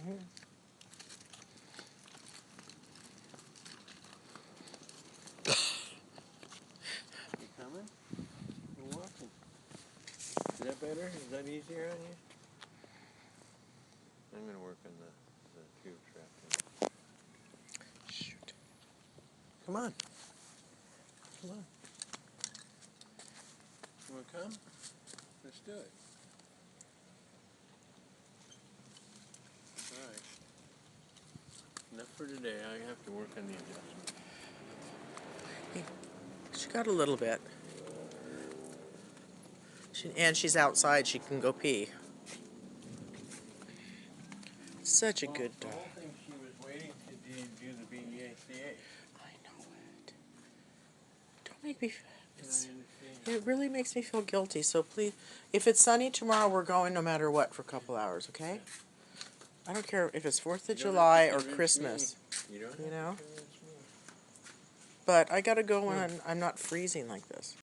here. You coming? You're walking. Is that better? Is that easier on you? I'm going to work on the tube trap. Shoot. Come on. Come on. You want to come? Let's do it. All right. Enough for today. I have to work on the adjustment. Hey, she got a little bit. And she's outside. She can go pee. Such a good dog. The whole thing she was waiting to do the BEACA. I know it. Don't make me... It really makes me feel guilty, so please... If it's sunny tomorrow, we're going no matter what for a couple hours, okay? I don't care if it's 4th of July or Christmas. You know? But I gotta go when I'm not freezing like this.